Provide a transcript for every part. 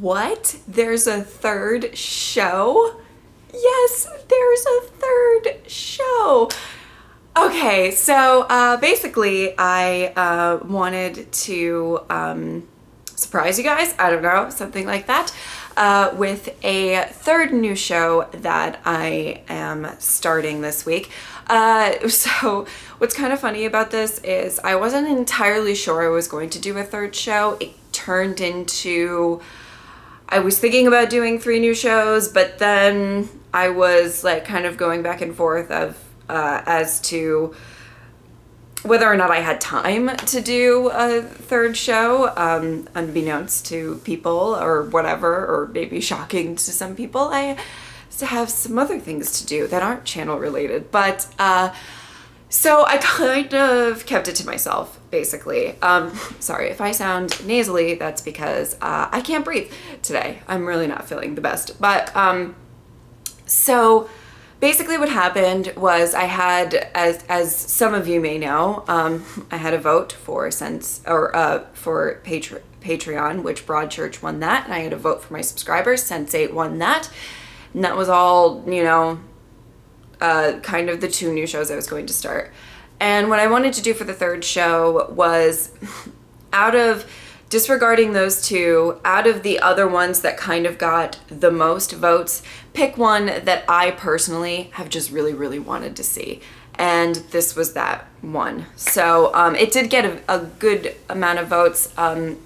What? There's a third show? Yes, there's a third show. Okay, so basically I wanted to surprise you guys, I don't know, something like that, with a third new show that I am starting this week. So what's kind of funny about this is I wasn't entirely sure I was going to do a third show. It turned into, I was thinking about doing 3 new shows, but then I was like kind of going back and forth of as to whether or not I had time to do a third show, unbeknownst to people or whatever, or maybe shocking to some people. I have some other things to do that aren't channel related, but so I kind of kept it to myself, basically. Sorry if I sound nasally, that's because I can't breathe today. I'm really not feeling the best. But so basically what happened was I had, as some of you may know, I had a vote for Patreon, which Broadchurch won that, and I had a vote for my subscribers. Sense8 won that, and that was all, you know, kind of the 2 new shows I was going to start. And what I wanted to do for the third show was, out of disregarding those 2, out of the other ones that kind of got the most votes, pick one that I personally have just really, really wanted to see. And this was that one. So it did get a good amount of votes.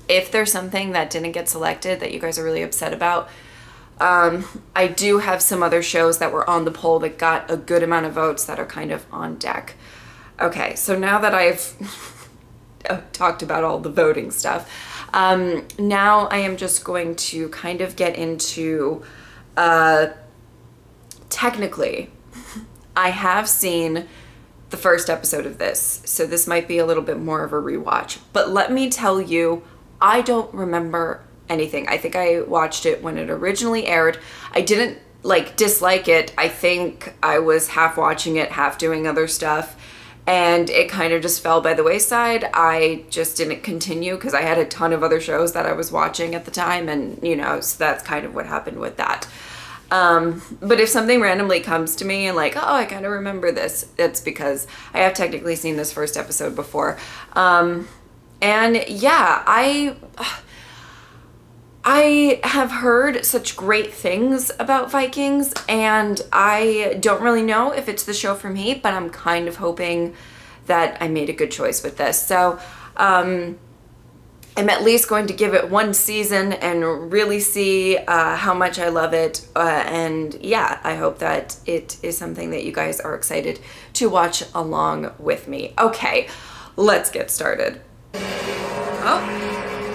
If there's something that didn't get selected that you guys are really upset about, I do have some other shows that were on the poll that got a good amount of votes that are kind of on deck. Okay, so now that I've talked about all the voting stuff, now I am just going to kind of get into, technically, I have seen the first episode of this, so this might be a little bit more of a rewatch, but let me tell you, I don't remember anything. I think I watched it when it originally aired. I didn't dislike it. I think I was half watching it, half doing other stuff, and it kind of just fell by the wayside. I just didn't continue because I had a ton of other shows that I was watching at the time, and you know, so that's kind of what happened with that. But if something randomly comes to me and like, oh, I kind of remember this, it's because I have technically seen this first episode before. And yeah, I have heard such great things about Vikings, and I don't really know if it's the show for me, but I'm kind of hoping that I made a good choice with this. So I'm at least going to give it 1 season and really see how much I love it. And yeah, I hope that it is something that you guys are excited to watch along with me. Okay, let's get started. Oh,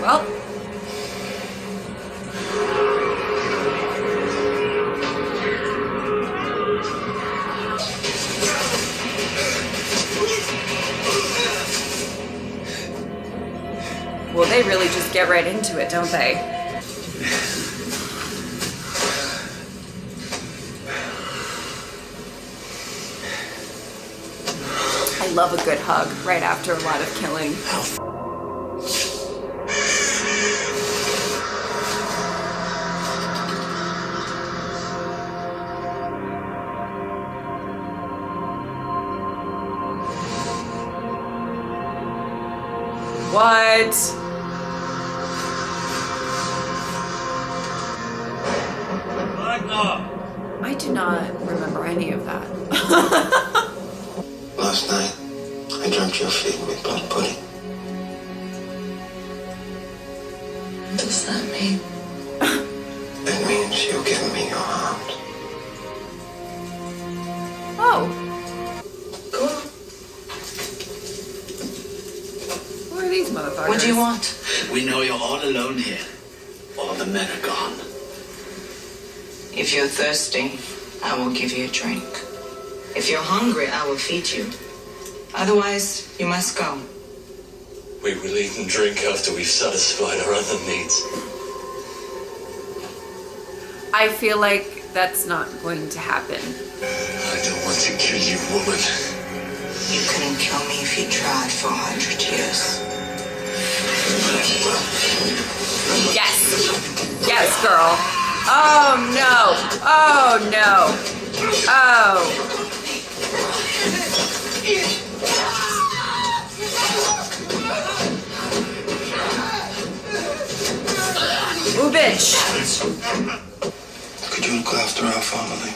well. Well, they really just get right into it, don't they? I love a good hug right after a lot of killing. What? I do not remember any of that. Last night, I dreamt you were feeding me blood pudding. What does that mean? It means you're giving me your heart. Oh. Go on. Who are these motherfuckers? What do you want? We know you're all alone here. All the men are gone. If you're thirsty, I will give you a drink. If you're hungry, I will feed you. Otherwise, you must go. We will eat and drink after we've satisfied our other needs. I feel like that's not going to happen. I don't want to kill you, woman. You couldn't kill me if you tried for 100 years. Yes. Yes, girl. Oh, no. Oh, no. Oh. Ooh, bitch. Could you look after our family?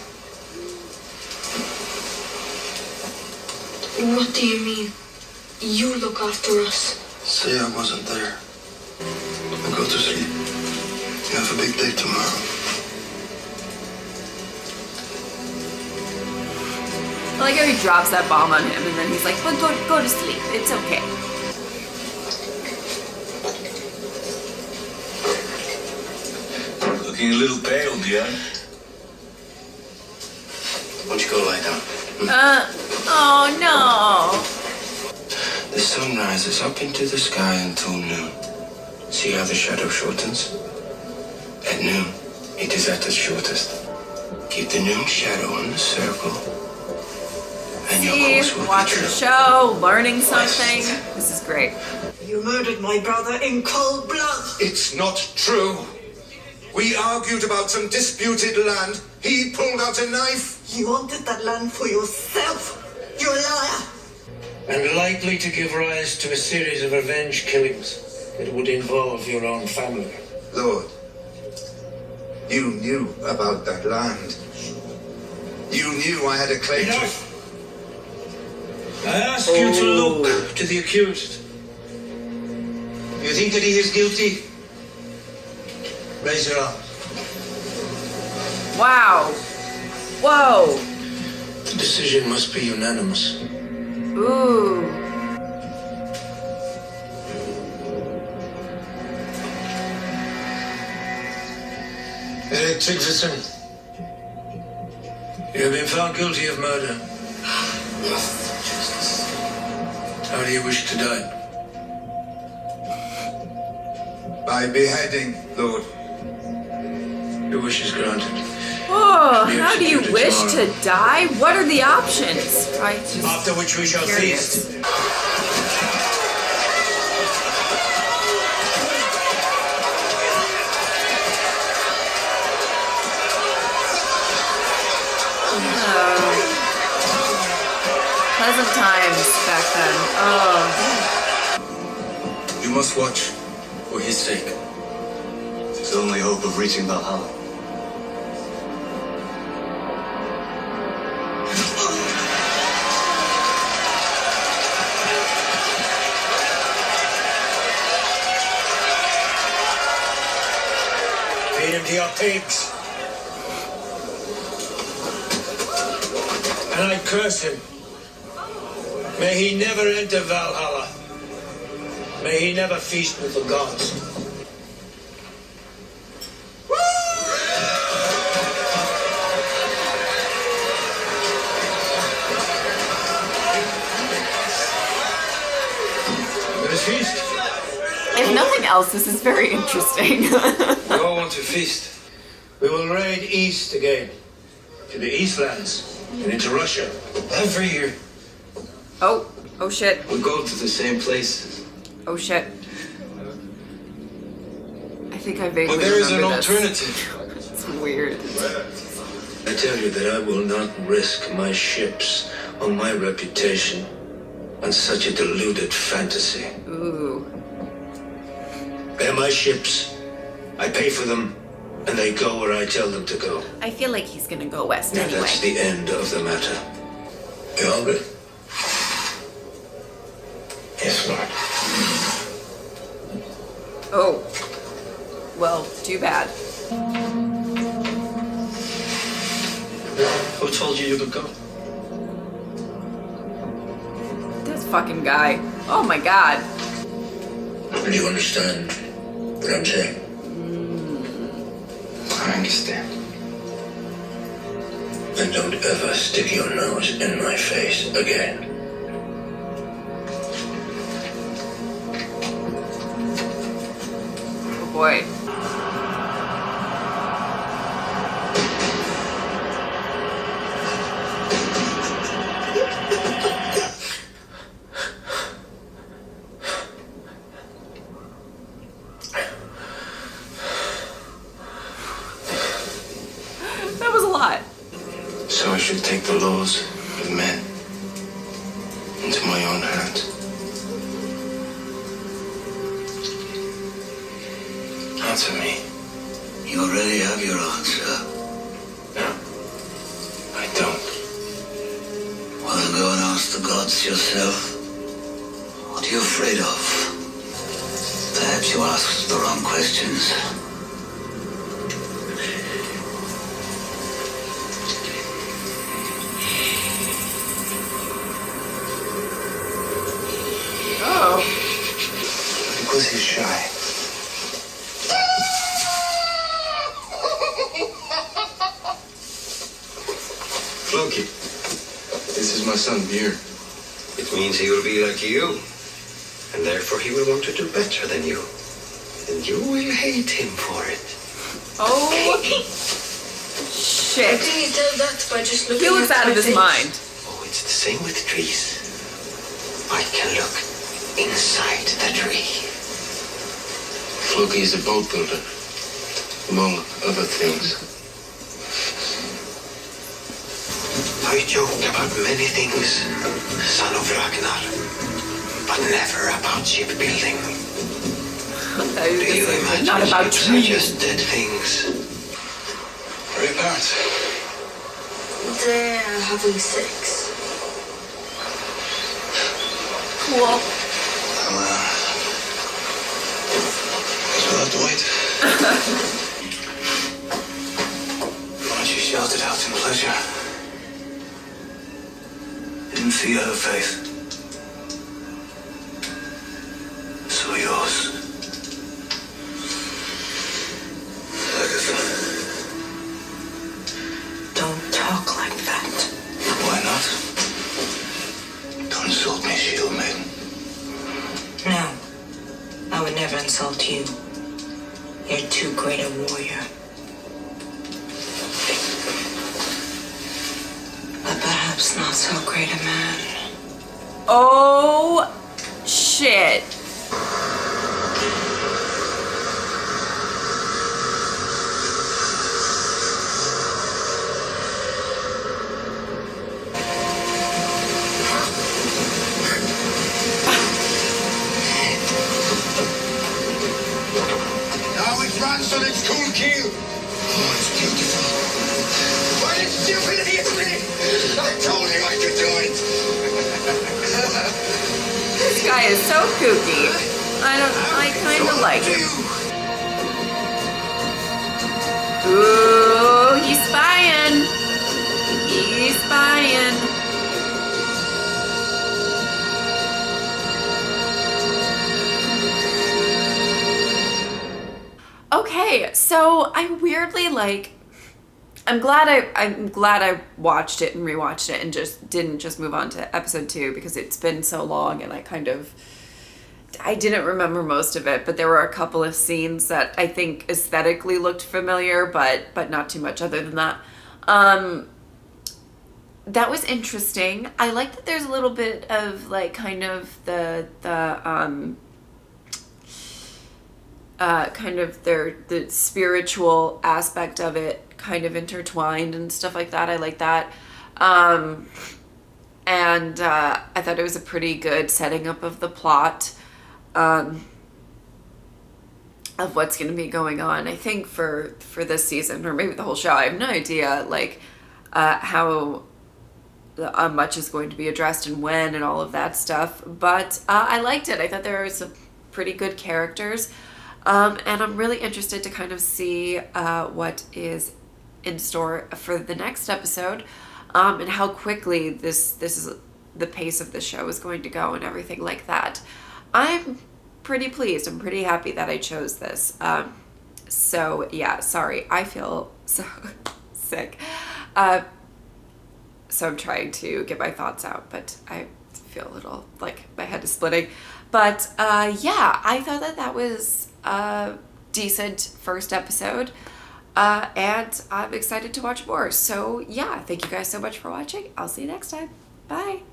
What do you mean? You look after us. Say I wasn't there. Now go to sleep. You have a big day tomorrow. I like how he drops that bomb on him and then he's like, but go to sleep. It's okay. Looking a little pale, dear. Why don't you go lie down? Oh no. The sun rises up into the sky until noon. See how the shadow shortens? At noon, it is at its shortest. Keep the noon shadow on the circle. And your course will be Watching true. the show, learning something. This is great. You murdered my brother in cold blood. It's not true. We argued about some disputed land. He pulled out a knife. You wanted that land for yourself. You're a liar. And likely to give rise to a series of revenge killings that would involve your own family. Lord, you knew about that land. You knew I had a claim to it. Enough! I ask you to look to the accused. You think that he is guilty? Raise your arm. Wow. Whoa. The decision must be unanimous. Ooh. Eric Sigfusson, you have been found guilty of murder. How do you wish to die? By beheading, Lord. Your wish is granted. Oh, Be how do you executed wish tomorrow. to die? What are the options? I just After which we shall curious. feast. Pleasant times back then. Oh. You must watch for his sake. It's his only hope of reaching Valhalla. Feed him to your pigs. And I curse him. May he never enter Valhalla. May he never feast with the gods. Let us feast. If nothing else, this is very interesting. We all want to feast. We will raid east again. To the Eastlands and into Russia. Every year, Oh shit. we go to the same places. Oh shit. I think I vaguely But there is an remember this. alternative. It's weird. I tell you that I will not risk my ships on my reputation on such a deluded fantasy. Ooh. They're my ships. I pay for them, and they go where I tell them to go. I feel like he's gonna go west And anyway. that's the end of the matter. You hungry? Yes, Lord. Oh. Well, too bad. Who told you could go? This fucking guy. Oh my god. Do you understand what I'm saying? I understand. And don't ever stick your nose in my face again. Oh boy. So I should take the laws of men into my own hands. Answer me. You already have your answer. No, I don't. Well, then go and ask the gods yourself. What are you afraid of? Perhaps you asked the wrong questions. Oh. Because he's shy. Loki, this is my son, Björn. It means he will be like you, and therefore he will want to do better than you. And you will hate him for it. Oh. Shit. Can you tell that by just looking He looks at out of my his face? mind. Oh, it's the same with trees. I can look inside the tree. Loki is a boat builder, among other things. I joke about many things, son of Ragnar, but never about shipbuilding. Do you imagine Not about ships are trees. just dead things? Where are your parents? They're having sex. Cool. We'll have to wait. Why don't you shout it out in pleasure? Didn't see her face. So yours. Agatha. Don't talk like that. Why not? Don't insult me, shield maiden. No, I would never insult you. You're too great a warrior. But perhaps not so great a man. Oh, shit. Now it's Ransom, it's cool kill. Oh, it's beautiful. Why did you believe me? I told you I could do it. This guy is so kooky. I kind of like him. Ooh, he's spying. He's spying. Okay, so I weirdly like. I'm glad I watched it and rewatched it and just didn't just move on to episode 2 because it's been so long and I didn't remember most of it, but there were a couple of scenes that I think aesthetically looked familiar, but not too much other than that. That was interesting. I like that there's a little bit of like kind of the spiritual aspect of it kind of intertwined and stuff like that. I like that. And I thought it was a pretty good setting up of the plot of what's going to be going on. I think for this season, or maybe the whole show, I have no idea like how much is going to be addressed and when and all of that stuff. But I liked it. I thought there were some pretty good characters. And I'm really interested to kind of see what is in store for the next episode, and how quickly this is the pace of the show is going to go and everything like that. I'm pretty pleased. I'm pretty happy that I chose this. So yeah, sorry, I feel so sick. So I'm trying to get my thoughts out, but I feel a little like my head is splitting. But yeah, I thought that was a decent first episode. And I'm excited to watch more. So yeah, thank you guys so much for watching. I'll see you next time. Bye.